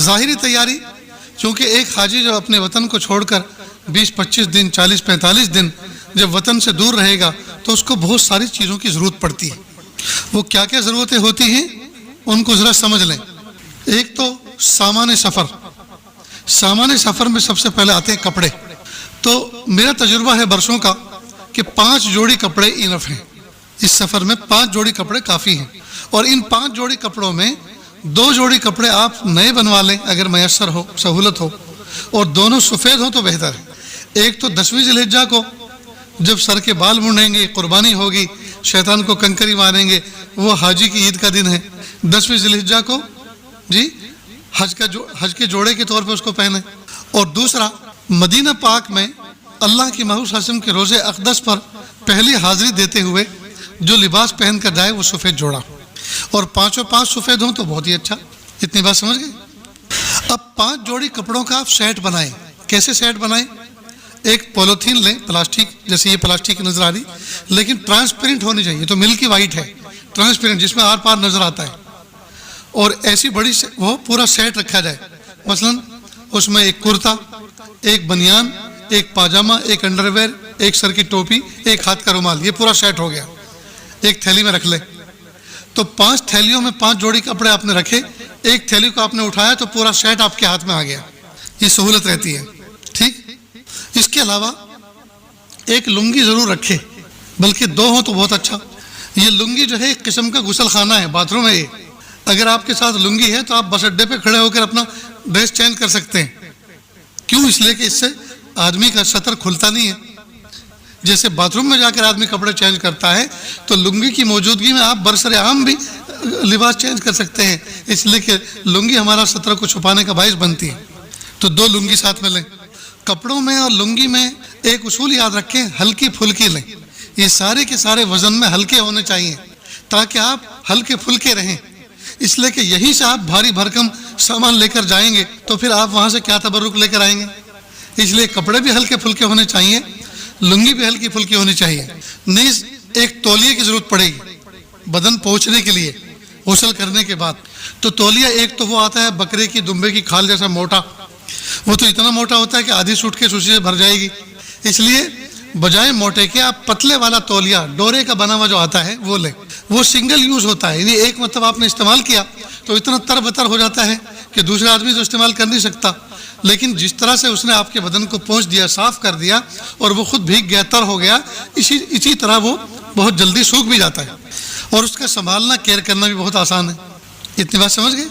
ظاہری تیاری، چونکہ ایک حاجی جو اپنے وطن کو چھوڑ کر 20-25 دن 40-45 دن جب وطن سے دور رہے گا تو اس کو بہت ساری چیزوں کی ضرورت پڑتی ہے۔ وہ کیا کیا ضرورتیں ہوتی ہیں ان کو ذرا سمجھ لیں۔ ایک تو سامان سفر، سامان سفر میں سب سے پہلے آتے ہیں کپڑے۔ تو میرا تجربہ ہے برسوں کا کہ 5 جوڑی کپڑے انف ہیں، اس سفر میں 5 جوڑی کپڑے کافی ہیں، اور ان 5 جوڑی کپڑوں میں 2 جوڑی کپڑے آپ نئے بنوا لیں اگر میسر ہو، سہولت ہو، اور دونوں سفید ہوں تو بہتر ہے۔ ایک تو 10ویں ذی الحجہ کو جب سر کے بال منڈیں گے، قربانی ہوگی، شیطان کو کنکری ماریں گے، وہ حاجی کی عید کا دن ہے، 10ویں ذی الحجہ کو جی حج کے جوڑے کے طور پہ اس کو پہنے۔ اور دوسرا، مدینہ پاک میں اللہ کی محبوب صلی اللہ علیہ وسلم کے روزے اقدس پر پہلی حاضری دیتے ہوئے جو لباس پہن کر جائے وہ سفید جوڑا، اور 5 سفید ہوں تو بہت ہی اچھا۔ اتنی بات سمجھ گئے؟ اب 5 جوڑی کپڑوں کا آپ سیٹ بنائیں۔ کیسے سیٹ بنائیں؟ ایک پولیتھین لیں، پلاسٹک، جیسے یہ پلاسٹک نظر آ رہی، لیکن ٹرانسپیرنٹ ہونی چاہیے، تو ملکی وائٹ ہے، ٹرانسپیرنٹ، جس میں آر پار نظر آتا ہے، اور ایسی بڑی وہ پورا سیٹ رکھا جائے۔ مثلا اس میں ایک کرتا، ایک بنیان، ایک پاجامہ، ایک انڈر ویئر، ایک سر کی ٹوپی، ایک ہاتھ کا رومال، یہ پورا سیٹ ہو گیا، ایک تھیلی میں رکھ لیں۔ تو 5 تھیلیوں میں 5 جوڑی کپڑے آپ نے رکھے، ایک تھیلی کو آپ نے اٹھایا تو پورا سیٹ آپ کے ہاتھ میں آ گیا، یہ سہولت رہتی ہے۔ ٹھیک، اس کے علاوہ ایک لنگی ضرور رکھے، بلکہ 2 ہوں تو بہت اچھا۔ یہ لنگی جو ہے ایک قسم کا غسل خانہ ہے، باتھ روم ہے یہ۔ اگر آپ کے ساتھ لنگی ہے تو آپ بس اڈے پہ کھڑے ہو کر اپنا ڈریس چینج کر سکتے ہیں۔ کیوں؟ اس لیے کہ اس سے آدمی کا سطر کھلتا نہیں ہے۔ جیسے باتھ روم میں جا کر آدمی کپڑے چینج کرتا ہے تو لنگی کی موجودگی میں آپ برسر عام بھی لباس چینج کر سکتے ہیں، اس لیے کہ لنگی ہمارا سطر کو چھپانے کا باعث بنتی ہے۔ تو 2 لنگی ساتھ میں لیں۔ کپڑوں میں اور لنگی میں ایک اصول یاد رکھیں، ہلکی پھلکی لیں۔ یہ سارے کے سارے وزن میں ہلکے ہونے چاہیے تاکہ آپ ہلکے پھلکے رہیں، اس لیے کہ یہیں سے آپ بھاری بھرکم سامان لے کر جائیں گے تو پھر آپ وہاں سے کیا تبرک لے کر آئیں گے۔ اس لیے کپڑے بھی ہلکے پھلکے ہونے چاہیے، لنگی بھی ہلکی پھلکی ہونی چاہیے۔ نیز ایک تولیے کی ضرورت پڑے گی بدن پہنچنے کے لیے غسل کرنے کے بعد۔ تو تولیہ ایک تو وہ آتا ہے بکرے کی دمبے کی کھال جیسا موٹا، وہ تو اتنا موٹا ہوتا ہے کہ آدھی سوٹ کے اسی سے بھر جائے گی، اس لیے بجائے موٹے کے آپ پتلے والا تولیہ ڈورے کا بنا ہوا جو آتا ہے وہ لیں۔ وہ سنگل یوز ہوتا ہے، یعنی ایک مرتبہ آپ نے استعمال کیا تو اتنا تر بتر ہو جاتا ہے کہ دوسرا آدمی تو استعمال کر نہیں سکتا، لیکن جس طرح سے اس نے آپ کے بدن کو پہنچ دیا، صاف کر دیا اور وہ خود بھیگ گیا، تر ہو گیا، اسی طرح وہ بہت جلدی سوکھ بھی جاتا ہے، اور اس کا سنبھالنا، کیئر کرنا بھی بہت آسان ہے۔ اتنی بات سمجھ گئے؟